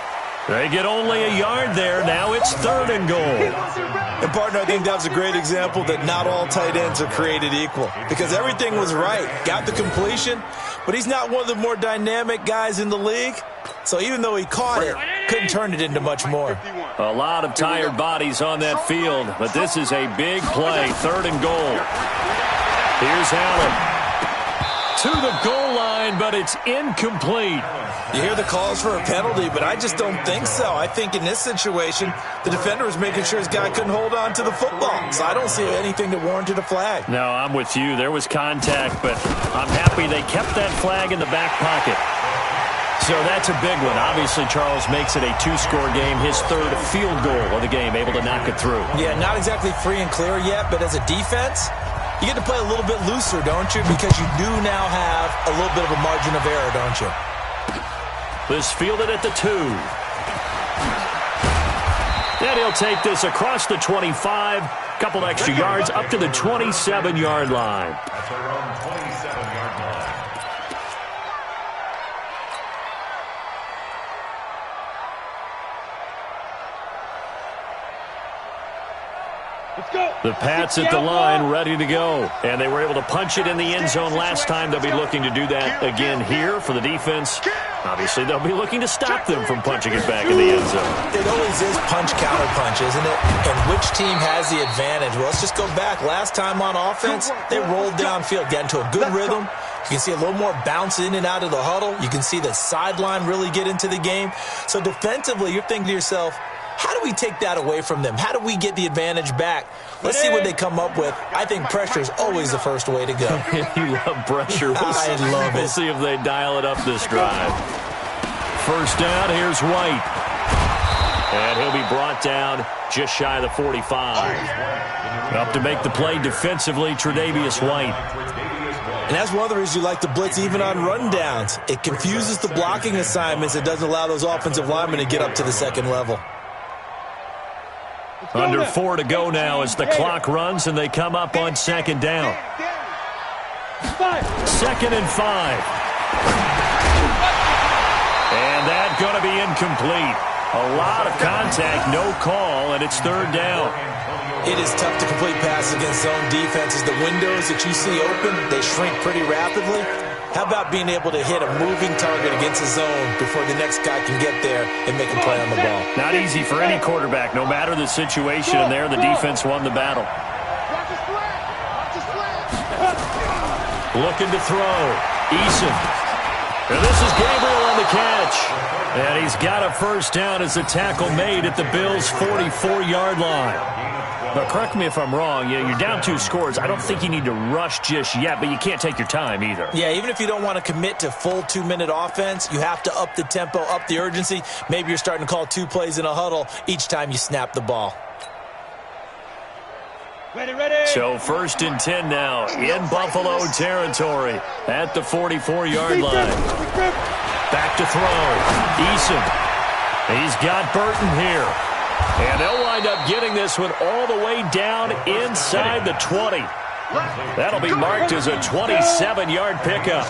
S1: They get only a yard there. Now it's 3rd and goal.
S2: And, partner, I think that was a great example that not all tight ends are created equal. Because everything was right. Got the completion, but he's not one of the more dynamic guys in the league. So even though he caught it, couldn't turn it into much more.
S1: A lot of tired bodies on that field, but this is a big play. 3rd and goal. Here's Allen. To the goal line, but it's incomplete.
S2: You hear the calls for a penalty, but I just don't think so. I think in this situation, the defender was making sure his guy couldn't hold on to the football. So I don't see anything that warranted a flag.
S1: No, I'm with you. There was contact, but I'm happy they kept that flag in the back pocket. So that's a big one. Obviously, Charles makes it a 2-score game. His 3rd field goal of the game, able to knock it through.
S2: Yeah, not exactly free and clear yet, but as a defense, you get to play a little bit looser, don't you? Because you do now have a little bit of a margin of error, don't you?
S1: This fielded at the 2. And he'll take this across the 25. Couple extra yards up to the 27-yard line.
S4: That's around 27-yard line.
S3: Let's go.
S1: The Pats at the line, ready to go. And they were able to punch it in the end zone last time. They'll be looking to do that again here for the defense. Obviously, they'll be looking to stop them from punching it back in the end zone.
S2: It always is punch-counter-punch, isn't it? And which team has the advantage? Well, let's just go back. Last time on offense, they rolled downfield, got into a good rhythm. You can see a little more bounce in and out of the huddle. You can see the sideline really get into the game. So defensively, you're thinking to yourself, how do we take that away from them? How do we get the advantage back? Let's see what they come up with. I think pressure is always the first way to go.
S1: You love pressure.
S2: I love it.
S1: We'll see if they dial it up this drive. First down, here's White. And he'll be brought brought down just shy of the 45. Up to make the play defensively, Tre'Davious White.
S2: And that's one of the reasons you like to blitz even on rundowns. It confuses the blocking assignments. It doesn't allow those offensive linemen to get up to the second level.
S1: Under 4 to go now as the clock runs and they come up on second down. 2nd and 5. And that's going to be incomplete. A lot of contact, no call, and it's 3rd down.
S2: It is tough to complete passes against zone defenses. The windows that you see open, they shrink pretty rapidly. How about being able to hit a moving target against a zone before the next guy can get there and make a play on the ball?
S1: Not easy for any quarterback, no matter the situation, and there the defense won the battle. Looking to throw. Eason. And this is Gabriel on the catch. And he's got a first down as the tackle made at the Bills' 44-yard line. But correct me if I'm wrong, you're down 2 scores. I don't think you need to rush just yet, but you can't take your time either.
S2: Yeah, even if you don't want to commit to full 2-minute offense, you have to up the tempo, up the urgency. Maybe you're starting to call 2 plays in a huddle each time you snap the ball.
S3: Ready.
S1: So 1st and 10 now in Buffalo territory at the 44-yard line. Back to throw. Eason. He's got Burton here. And they'll wind up getting this one all the way down inside the 20. That'll be marked as a 27-yard pickup.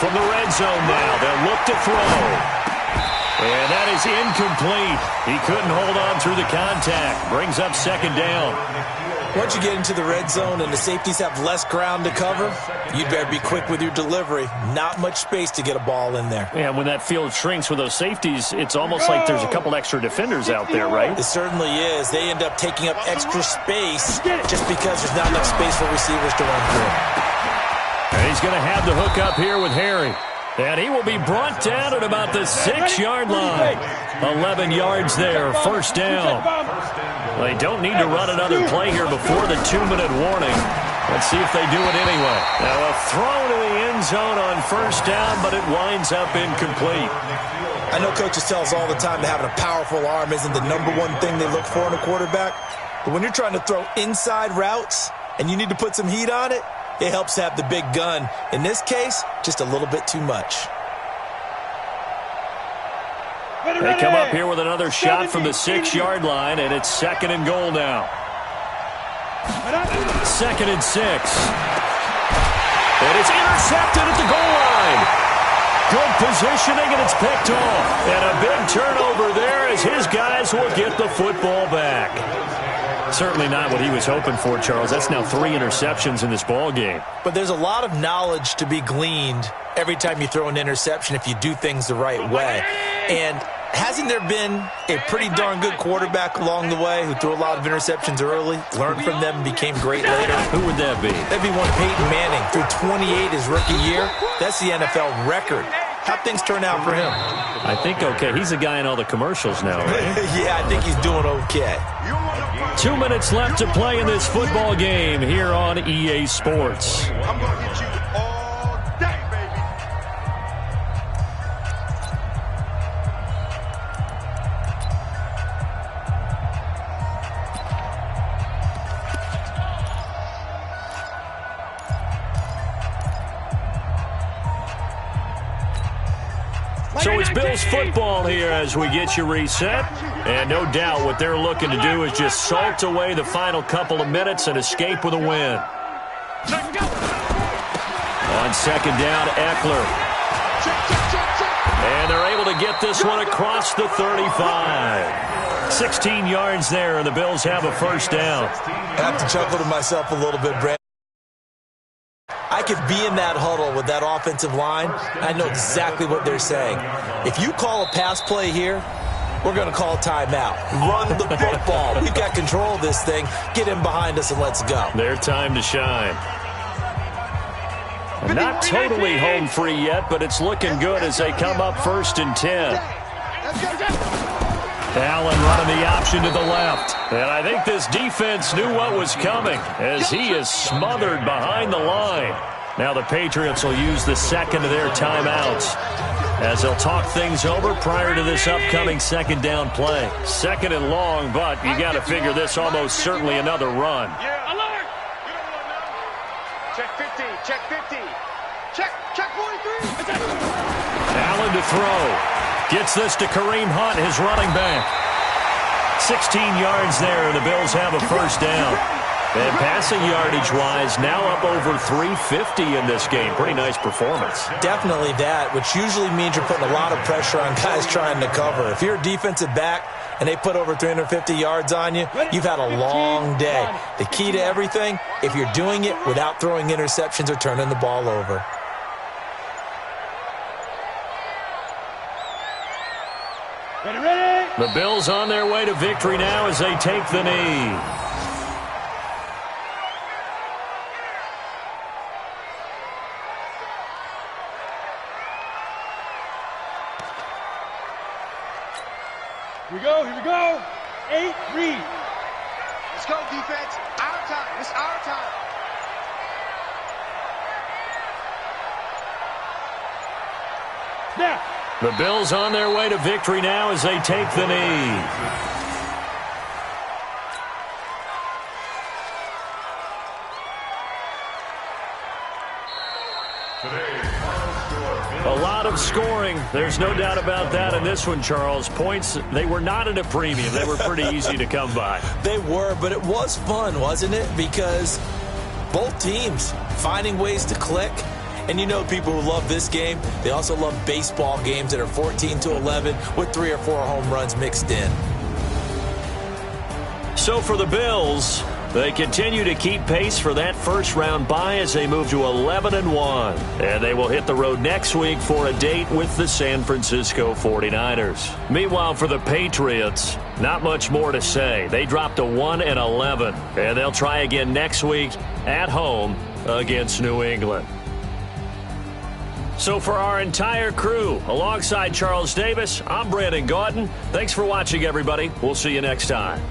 S1: From the red zone now, they'll look to throw. And that is incomplete. He couldn't hold on through the contact. Brings up 2nd down.
S2: Once you get into the red zone and the safeties have less ground to cover, you'd better be quick with your delivery. Not much space to get a ball in there.
S1: Yeah, when that field shrinks with those safeties, it's almost like there's a couple extra defenders out there, right?
S2: It certainly is. They end up taking up extra space just because there's not enough space for receivers to run through.
S1: And he's going to have the hook up here with Harry. And he will be brought down at about the 6-yard line. 11 yards there, first down. They don't need to run another play here before the 2-minute warning. Let's see if they do it anyway. Now a throw to the end zone on first down, but it winds up incomplete.
S2: I know coaches tell us all the time that having a powerful arm isn't the #1 thing they look for in a quarterback. But when you're trying to throw inside routes and you need to put some heat on it, it helps to have the big gun. In this case, just a little bit too much.
S1: They come up here with another shot from the 6-yard line, and it's 2nd and goal now. 2nd and 6. And it's intercepted at the goal line. Good positioning, and it's picked off. And a big turnover there as his guys will get the football back. Certainly not what he was hoping for, Charles. That's now 3 interceptions in this ball game.
S2: But there's a lot of knowledge to be gleaned every time you throw an interception if you do things the right way. And hasn't there been a pretty darn good quarterback along the way who threw a lot of interceptions early, learned from them, and became great later?
S1: Who would that be?
S2: That'd be one Peyton Manning. Threw 28 his rookie year. That's the NFL record. How'd things turn out for him?
S1: I think okay. He's the guy in all the commercials now, right?
S2: Yeah, I think he's doing okay.
S1: 2 minutes left to play in this football game here on EA Sports.
S3: I'm going to hit you all day, baby.
S1: So it's Bills football here as we get you reset. And no doubt what they're looking to do is just salt away the final couple of minutes and escape with a win. On 2nd down, Eckler. And they're able to get this one across the 35. 16 yards there, and the Bills have a first down.
S2: I have to chuckle to myself a little bit, Brad. I could be in that huddle with that offensive line. I know exactly what they're saying. If you call a pass play here, we're going to call timeout. Run the football. We've got control of this thing. Get in behind us and let's go.
S1: Their time to shine. Not totally home free yet, but it's looking good as they come up 1st and 10. Allen running the option to the left. And I think this defense knew what was coming as he is smothered behind the line. Now the Patriots will use the second of their timeouts. as they'll talk things over prior to this upcoming second down play. Second and long, but you got to figure this almost certainly another run.
S3: Yeah, alert! You don't want none. Check 50, check 50. Check 43.
S1: Allen to throw. Gets this to Kareem Hunt, his running back. 16 yards there, and the Bills have a first down. And passing yardage-wise, now up over 350 in this game. Pretty nice performance.
S2: Definitely that, which usually means you're putting a lot of pressure on guys trying to cover. If you're a defensive back and they put over 350 yards on you, you've had a long day. The key to everything, if you're doing it without throwing interceptions or turning the ball over.
S3: Ready?
S1: The Bills on their way to victory now as they take the knee.
S3: Here we go. 8, read. Let's go, defense. Our time. It's our time. Snap.
S1: The Bills on their way to victory now as they take the knee. A lot of scoring. There's no doubt about that in this one, Charles. Points, they were not at a premium. They were pretty easy to come by.
S2: They were, but it was fun, wasn't it? Because both teams finding ways to click. And you know people who love this game, they also love baseball games that are 14-11 with 3 or 4 home runs mixed in.
S1: So for the Bills, they continue to keep pace for that first-round bye as they move to 11-1. And they will hit the road next week for a date with the San Francisco 49ers. Meanwhile, for the Patriots, not much more to say. They dropped to 1-11, and they'll try again next week at home against New England. So for our entire crew, alongside Charles Davis, I'm Brandon Gaudin. Thanks for watching, everybody. We'll see you next time.